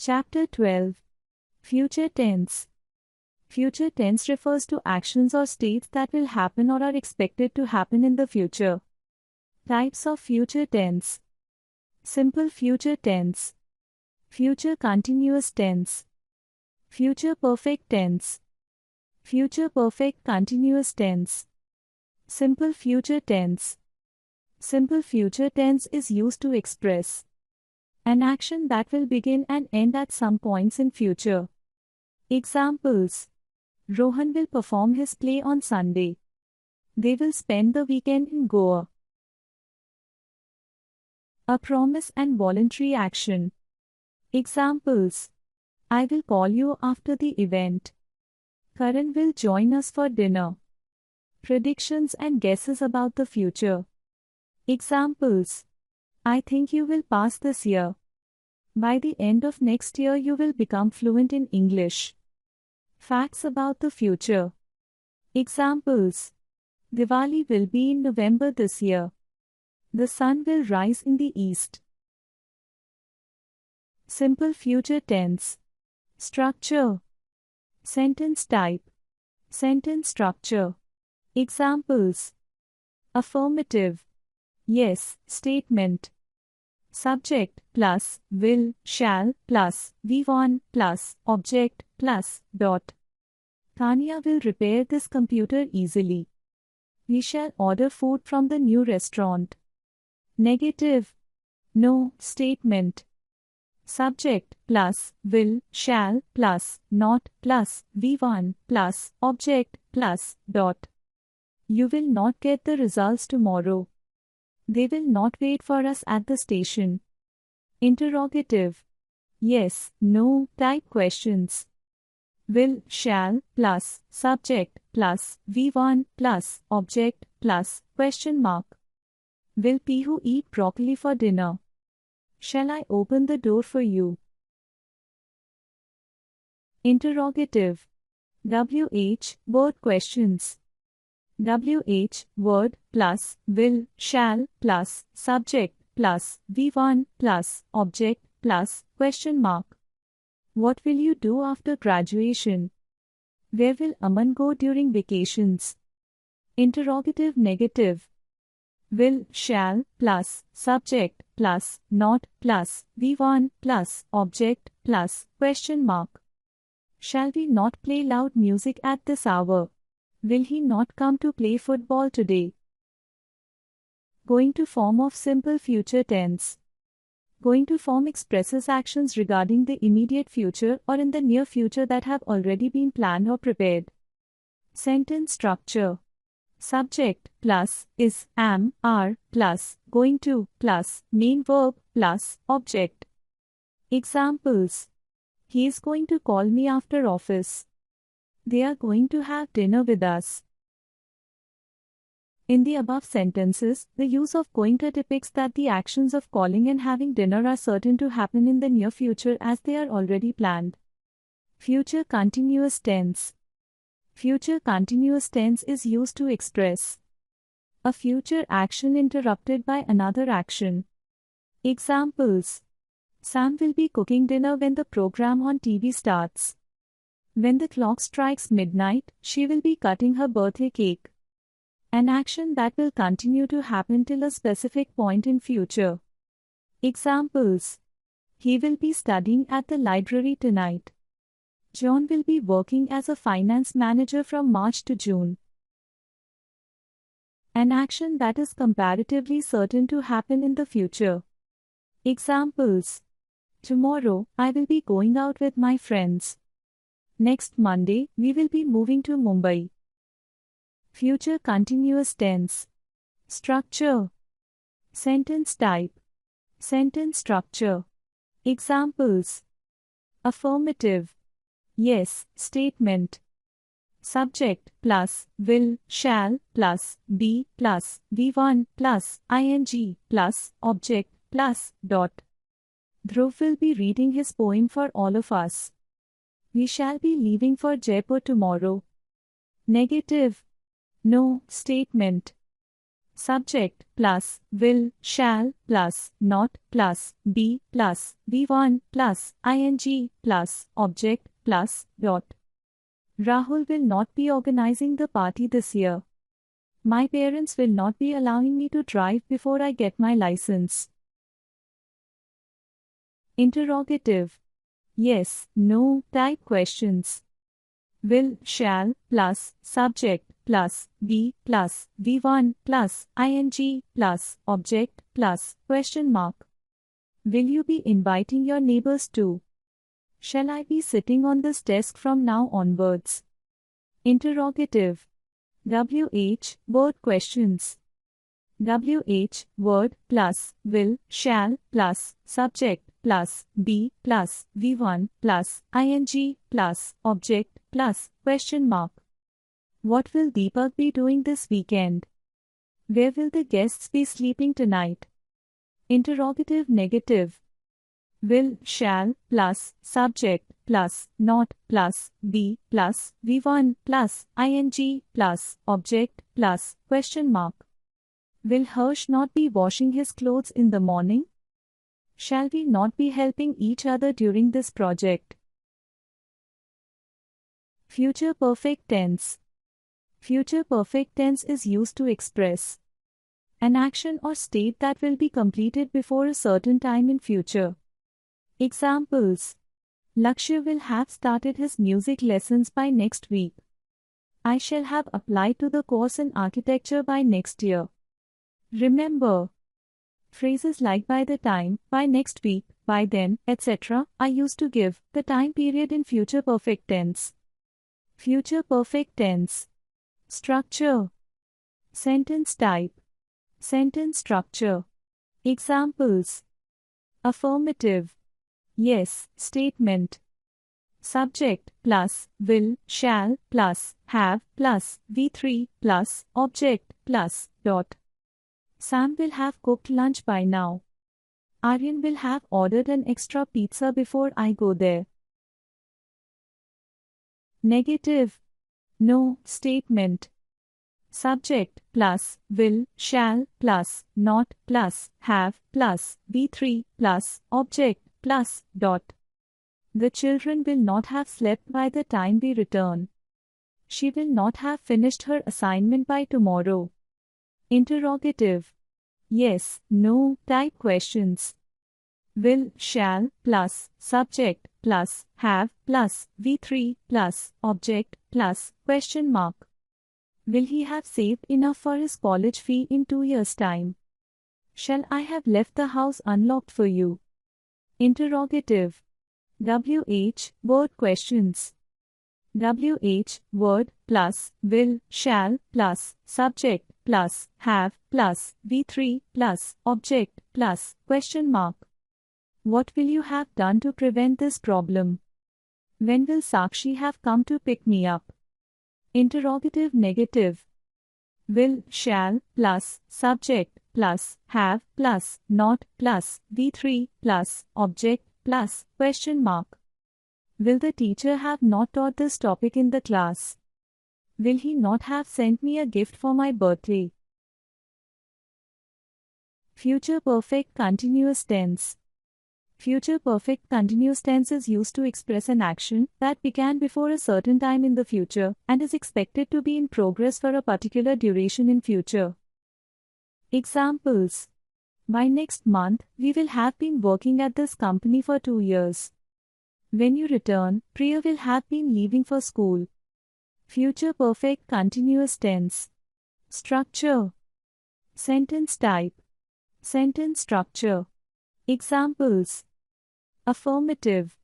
Chapter 12. Future tense. Future tense refers to actions or states that will happen or are expected to happen in the future. Types of future tense. Simple future tense. Future continuous tense. Future perfect tense. Future perfect continuous tense. Simple future tense. Simple future tense is used to express an action that will begin and end at some points in future. Examples. Rohan will perform his play on Sunday. They will spend the weekend in Goa. A promise and voluntary action. Examples. I will call you after the event. Karan will join us for dinner. Predictions and guesses about the future. Examples. I think you will pass this year. By the end of next year you will become fluent in English. Facts about the future. Examples. Diwali will be in November this year. The sun will rise in the east. Simple future tense. Structure. Sentence type. Sentence structure. Examples. Affirmative. Yes, statement. Subject plus will, shall plus V1 plus object plus dot. Tanya will repair this computer easily. We shall order food from the new restaurant. Negative. No, statement. Subject plus will, shall plus not plus V1 plus object plus dot. You will not get the results tomorrow. They will not wait for us at the station. Interrogative. Yes, no type questions. Will, shall plus subject plus V1 plus object plus question mark. Will Pihu eat broccoli for dinner? Shall I open the door for you? Interrogative. WH word questions. WH word plus will, shall plus subject plus V1 plus object plus question mark. What will you do after graduation? Where will Aman go during vacations? Interrogative negative. Will, shall plus subject plus not plus V1 plus object plus question mark. Shall we not play loud music at this hour? Will he not come to play football today? Going to form of simple future tense. Going to form expresses actions regarding the immediate future or in the near future that have already been planned or prepared. Sentence structure. Subject plus is, am, are plus going to plus main verb plus object. Examples. He is going to call me after office. They are going to have dinner with us. In the above sentences, the use of going to depicts that the actions of calling and having dinner are certain to happen in the near future as they are already planned. Future continuous tense. Future continuous tense is used to express a future action interrupted by another action. Examples. Sam will be cooking dinner when the program on TV starts. When the clock strikes midnight, she will be cutting her birthday cake. An action that will continue to happen till a specific point in future. Examples. He will be studying at the library tonight. John will be working as a finance manager from March to June. An action that is comparatively certain to happen in the future. Examples. Tomorrow, I will be going out with my friends. Next Monday, we will be moving to Mumbai. Future continuous tense. Structure. Sentence type. Sentence structure. Examples. Affirmative. Yes, statement. Subject plus will, shall plus be plus V1 plus ing plus object plus dot. Dhruv will be reading his poem for all of us. We shall be leaving for Jaipur tomorrow. Negative. No, statement. subject plus will, shall plus not plus be plus V1 plus ing plus object plus dot. Rahul will not be organizing the party this year. My parents will not be allowing me to drive before I get my license. Interrogative. Yes, no type questions. Will, shall plus subject plus be plus V1 plus ing plus object plus question mark. Will you be inviting your neighbors too? Shall I be sitting on this desk from now onwards? Interrogative. WH word questions. WH word plus will, shall plus subject plus be plus V1 plus ing plus object plus question mark. What will Deepak be doing this weekend? Where will the guests be sleeping tonight? Interrogative negative. Will, shall plus subject plus not plus be plus V1 plus ing plus object plus question mark. Will Harsh not be washing his clothes in the morning? Shall we not be helping each other during this project? Future perfect tense. Future perfect tense is used to express an action or state that will be completed before a certain time in future. Examples. Lakshya will have started his music lessons by next week. I shall have applied to the course in architecture by next year. Remember, phrases like by the time, by next week, by then, etc. are used to give the time period in future perfect tense. Future perfect tense. Structure. Sentence type. Sentence structure. Examples. Affirmative. Yes, statement. Subject plus will, shall plus have plus V3 plus object plus dot. Sam will have cooked lunch by now. Aryan will have ordered an extra pizza before I go there. Negative. No statement. Subject plus will, shall plus not plus have plus V3 plus object plus dot. The children will not have slept by the time we return. She will not have finished her assignment by tomorrow. Interrogative. Yes, no type questions. Will, shall plus subject plus have plus V3 plus object plus question mark. Will he have saved enough for his college fee in 2 years' time? Shall I have left the house unlocked for you? Interrogative. WH word questions. WH word plus will, shall plus subject plus have plus V3 plus object plus question mark. What will you have done to prevent this problem? When will Sakshi have come to pick me up? Interrogative negative. Will, shall plus subject plus have plus not plus V3 plus object plus question mark. Will the teacher have not taught this topic in the class? Will he not have sent me a gift for my birthday? Future perfect continuous tense. Future perfect continuous tense is used to express an action that began before a certain time in the future and is expected to be in progress for a particular duration in future. Examples. By next month, we will have been working at this company for 2 years. When you return, Priya will have been leaving for school. Future perfect continuous tense. Structure. Sentence type. Sentence structure. Examples. Affirmative.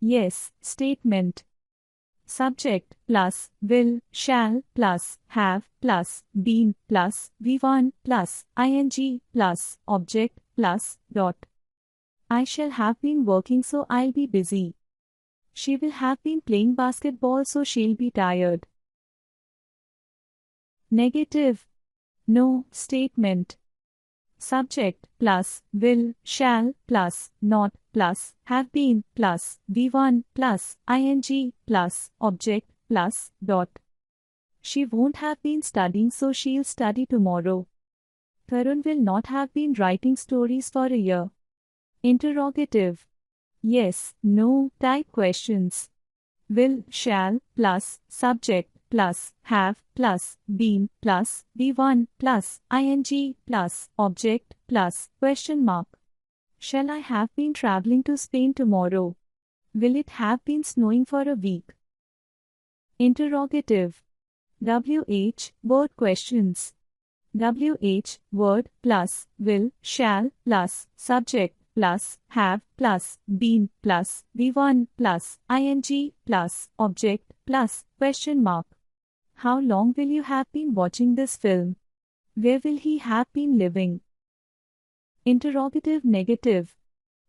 Yes, statement. Subject plus will, shall plus have plus been plus V1 plus ing plus object plus dot. I shall have been working so I'll be busy. She will have been playing basketball so she'll be tired. Negative. No statement. Subject plus will, shall plus not plus have been plus V1 plus ing plus object plus dot. She won't have been studying so she'll study tomorrow. Tarun will not have been writing stories for a year. Interrogative. Yes, no type questions. Will, shall, plus, subject, plus, have, plus, been, plus, be1, plus, ing, plus, object, plus, question mark. Shall I have been traveling to Spain tomorrow? Will it have been snowing for a week? Interrogative. WH, word questions. WH, word, plus, will, shall, plus, subject, plus, have, plus, been, plus, be1, plus, ing, plus, object, plus, question mark. How long will you have been watching this film? Where will he have been living? Interrogative negative.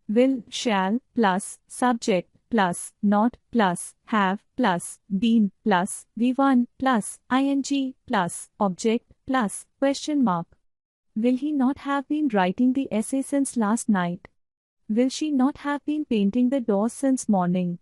Will, shall, plus, subject, plus, not, plus, have, plus, been, plus, be1, plus, ing, plus, object, plus, question mark. Will he not have been writing the essay since last night? Will she not have been painting the doors since morning?